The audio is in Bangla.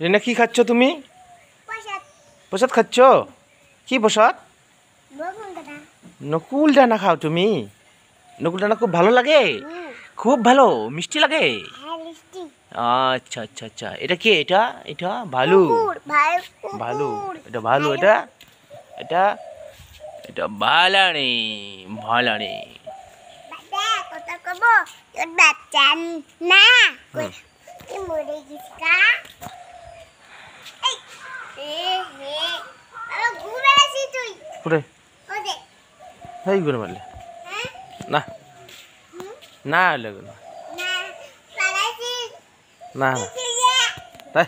রিনা কি খাচ্ছ তুমি? প্রসাদ খাচ্ছ? কি প্রসাদ? নকুল দানা খাও তুমি? নকুল দানা খুব ভালো লাগে? খুব ভালো মিষ্টি লাগে? আচ্ছা আচ্ছা আচ্ছা, এটা কি? এটা এটা ভালু। ভালু, এটা ভালু। এটা এটা এটা ভালানি ভালানি। ঘুরে মারলে না না লাগে না না না তাই